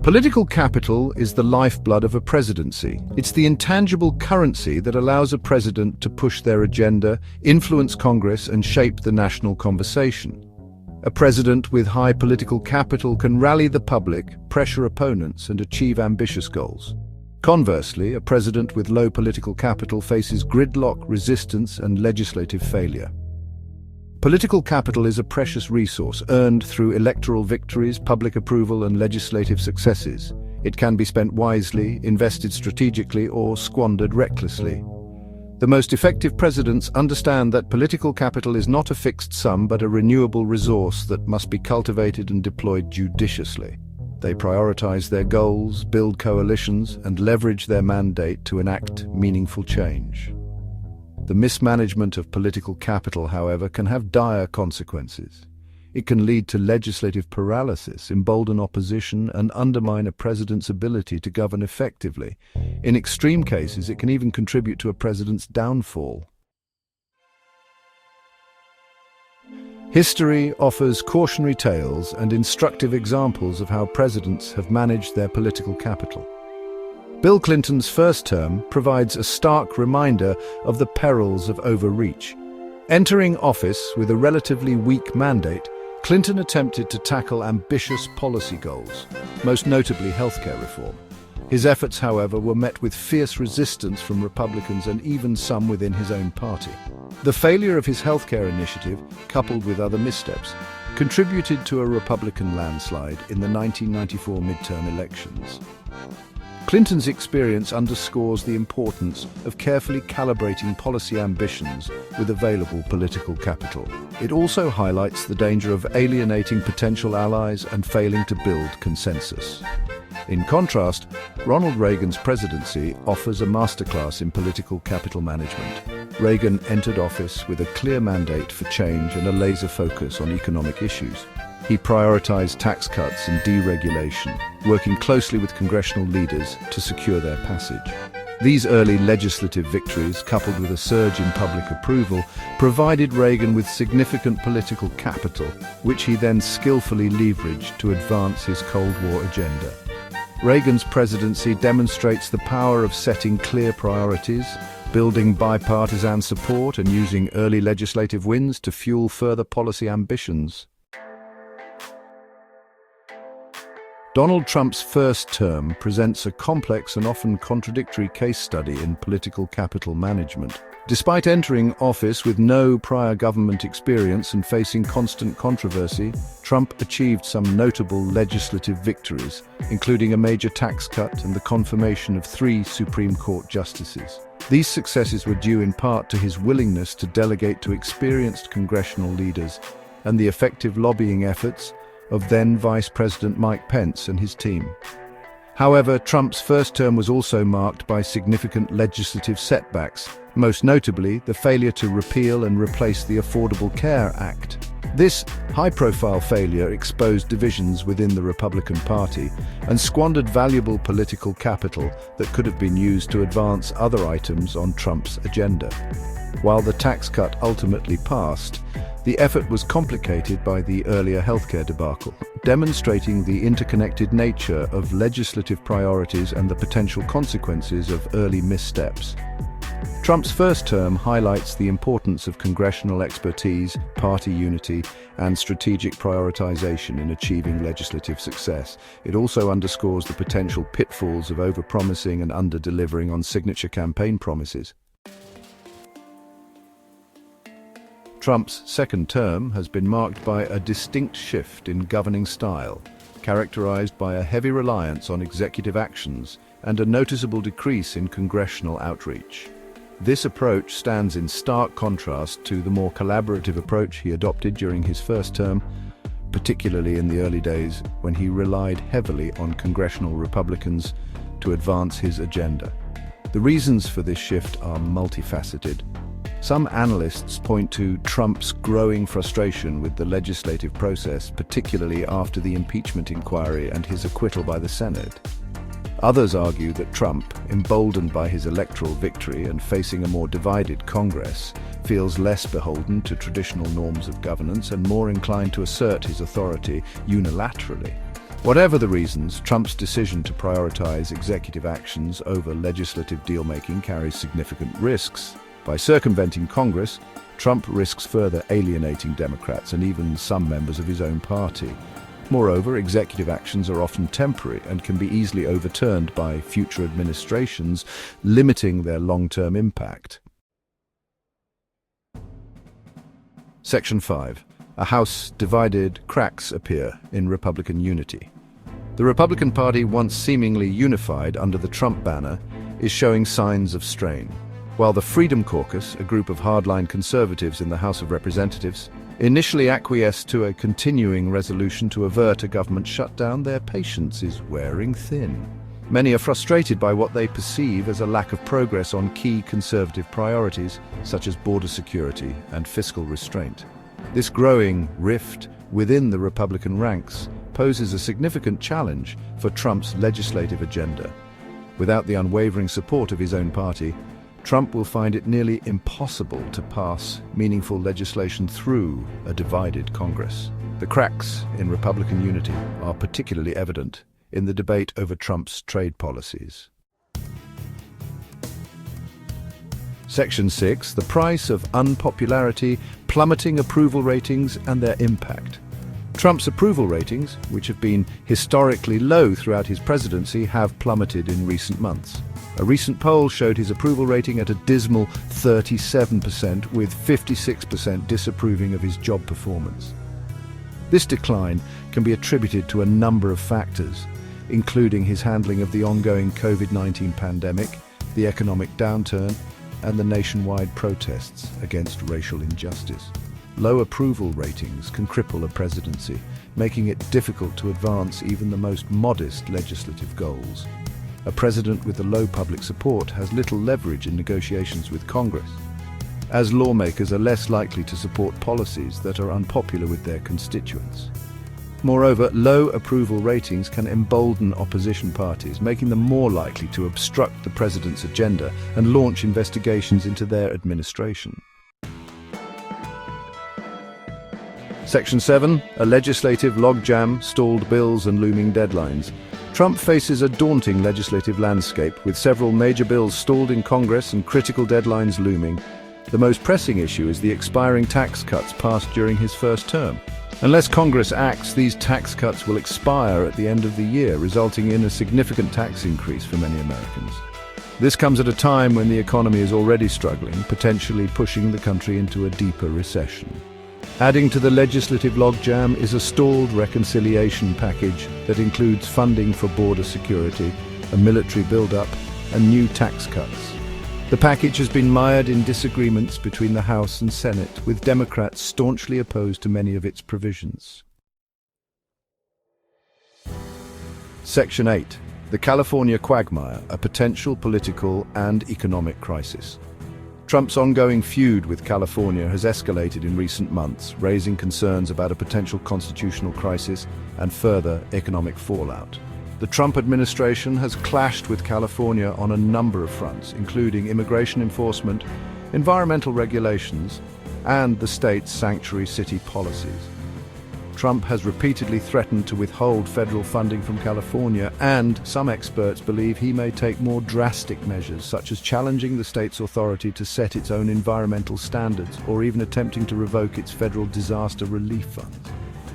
Political capital is the lifeblood of a presidency. It's the intangible currency that allows a president to push their agenda, influence Congress, and shape the national conversation. A president with high political capital can rally the public, pressure opponents, and achieve ambitious goals. Conversely, a president with low political capital faces gridlock, resistance, and legislative failure. Political capital is a precious resource earned through electoral victories, public approval, and legislative successes. It can be spent wisely, invested strategically, or squandered recklessly. The most effective presidents understand that political capital is not a fixed sum but a renewable resource that must be cultivated and deployed judiciously. They prioritize their goals, build coalitions, and leverage their mandate to enact meaningful change. The mismanagement of political capital, however, can have dire consequences. It can lead to legislative paralysis, embolden opposition, and undermine a president's ability to govern effectively. In extreme cases, it can even contribute to a president's downfall. History offers cautionary tales and instructive examples of how presidents have managed their political capital. Bill Clinton's first term provides a stark reminder of the perils of overreach. Entering office with a relatively weak mandate, Clinton attempted to tackle ambitious policy goals, most notably healthcare reform. His efforts, however, were met with fierce resistance from Republicans and even some within his own party. The failure of his healthcare initiative, coupled with other missteps, contributed to a Republican landslide in the 1994 midterm elections. Clinton's experience underscores the importance of carefully calibrating policy ambitions with available political capital. It also highlights the danger of alienating potential allies and failing to build consensus. In contrast, Ronald Reagan's presidency offers a masterclass in political capital management. Reagan entered office with a clear mandate for change and a laser focus on economic issues. He prioritized tax cuts and deregulation, working closely with congressional leaders to secure their passage. These early legislative victories, coupled with a surge in public approval, provided Reagan with significant political capital, which he then skillfully leveraged to advance his Cold War agenda. Reagan's presidency demonstrates the power of setting clear priorities, building bipartisan support, and using early legislative wins to fuel further policy ambitions. Donald Trump's first term presents a complex and often contradictory case study in political capital management. Despite entering office with no prior government experience and facing constant controversy, Trump achieved some notable legislative victories, including a major tax cut and the confirmation of 3 Supreme Court justices. These successes were due in part to his willingness to delegate to experienced congressional leaders and the effective lobbying efforts of then Vice President Mike Pence and his team. However, Trump's first term was also marked by significant legislative setbacks, most notably the failure to repeal and replace the Affordable Care Act. This high-profile failure exposed divisions within the Republican Party and squandered valuable political capital that could have been used to advance other items on Trump's agenda. While the tax cut ultimately passed, the effort was complicated by the earlier healthcare debacle, demonstrating the interconnected nature of legislative priorities and the potential consequences of early missteps. Trump's first term highlights the importance of congressional expertise, party unity, and strategic prioritization in achieving legislative success. It also underscores the potential pitfalls of overpromising and under-delivering on signature campaign promises. Trump's second term has been marked by a distinct shift in governing style, characterized by a heavy reliance on executive actions and a noticeable decrease in congressional outreach. This approach stands in stark contrast to the more collaborative approach he adopted during his first term, particularly in the early days when he relied heavily on congressional Republicans to advance his agenda. The reasons for this shift are multifaceted. Some analysts point to Trump's growing frustration with the legislative process, particularly after the impeachment inquiry and his acquittal by the Senate. Others argue that Trump, emboldened by his electoral victory and facing a more divided Congress, feels less beholden to traditional norms of governance and more inclined to assert his authority unilaterally. Whatever the reasons, Trump's decision to prioritize executive actions over legislative deal-making carries significant risks. By circumventing Congress, Trump risks further alienating Democrats and even some members of his own party. Moreover, executive actions are often temporary and can be easily overturned by future administrations, limiting their long-term impact. Section 5. A House divided, cracks appear in Republican unity. The Republican Party, once seemingly unified under the Trump banner, is showing signs of strain. While the Freedom Caucus, a group of hardline conservatives in the House of Representatives, initially acquiesced to a continuing resolution to avert a government shutdown, their patience is wearing thin. Many are frustrated by what they perceive as a lack of progress on key conservative priorities, such as border security and fiscal restraint. This growing rift within the Republican ranks poses a significant challenge for Trump's legislative agenda. Without the unwavering support of his own party, Trump will find it nearly impossible to pass meaningful legislation through a divided Congress. The cracks in Republican unity are particularly evident in the debate over Trump's trade policies. Section 6. The price of unpopularity, plummeting approval ratings and their impact. Trump's approval ratings, which have been historically low throughout his presidency, have plummeted in recent months. A recent poll showed his approval rating at a dismal 37%, with 56% disapproving of his job performance. This decline can be attributed to a number of factors, including his handling of the ongoing COVID-19 pandemic, the economic downturn, and the nationwide protests against racial injustice. Low approval ratings can cripple a presidency, making it difficult to advance even the most modest legislative goals. A president with a low public support has little leverage in negotiations with Congress, as lawmakers are less likely to support policies that are unpopular with their constituents. Moreover, low approval ratings can embolden opposition parties, making them more likely to obstruct the president's agenda and launch investigations into their administration. Section 7. A legislative logjam, stalled bills and looming deadlines. Trump faces a daunting legislative landscape, with several major bills stalled in Congress and critical deadlines looming. The most pressing issue is the expiring tax cuts passed during his first term. Unless Congress acts, these tax cuts will expire at the end of the year, resulting in a significant tax increase for many Americans. This comes at a time when the economy is already struggling, potentially pushing the country into a deeper recession. Adding to the legislative logjam is a stalled reconciliation package that includes funding for border security, a military buildup, and new tax cuts. The package has been mired in disagreements between the House and Senate, with Democrats staunchly opposed to many of its provisions. Section 8. The California quagmire, a potential political and economic crisis. Trump's ongoing feud with California has escalated in recent months, raising concerns about a potential constitutional crisis and further economic fallout. The Trump administration has clashed with California on a number of fronts, including immigration enforcement, environmental regulations, and the state's sanctuary city policies. Trump has repeatedly threatened to withhold federal funding from California, and some experts believe he may take more drastic measures, such as challenging the state's authority to set its own environmental standards, or even attempting to revoke its federal disaster relief funds.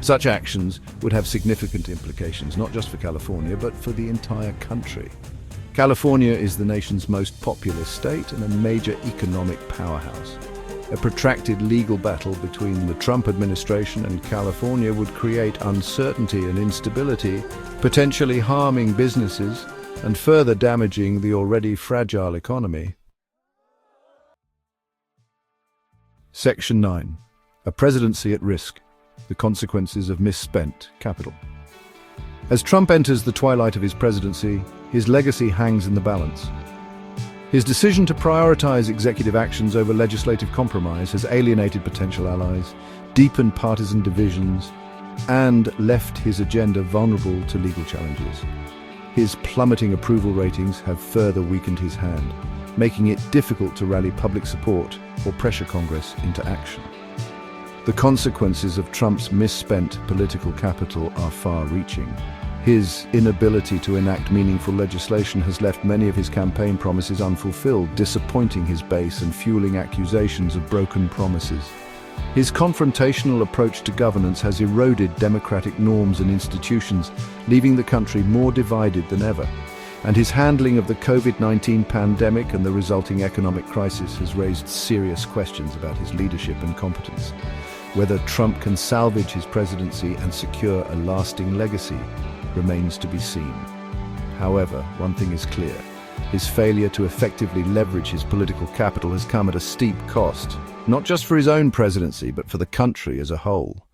Such actions would have significant implications, not just for California, but for the entire country. California is the nation's most populous state and a major economic powerhouse. A protracted legal battle between the Trump administration and California would create uncertainty and instability, potentially harming businesses and further damaging the already fragile economy. Section 9. A presidency at risk. The consequences of misspent capital. As Trump enters the twilight of his presidency, his legacy hangs in the balance. His decision to prioritize executive actions over legislative compromise has alienated potential allies, deepened partisan divisions, and left his agenda vulnerable to legal challenges. His plummeting approval ratings have further weakened his hand, making it difficult to rally public support or pressure Congress into action. The consequences of Trump's misspent political capital are far-reaching. His inability to enact meaningful legislation has left many of his campaign promises unfulfilled, disappointing his base and fueling accusations of broken promises. His confrontational approach to governance has eroded democratic norms and institutions, leaving the country more divided than ever. And his handling of the COVID-19 pandemic and the resulting economic crisis has raised serious questions about his leadership and competence. Whether Trump can salvage his presidency and secure a lasting legacy remains to be seen. However, one thing is clear. His failure to effectively leverage his political capital has come at a steep cost, not just for his own presidency, but for the country as a whole.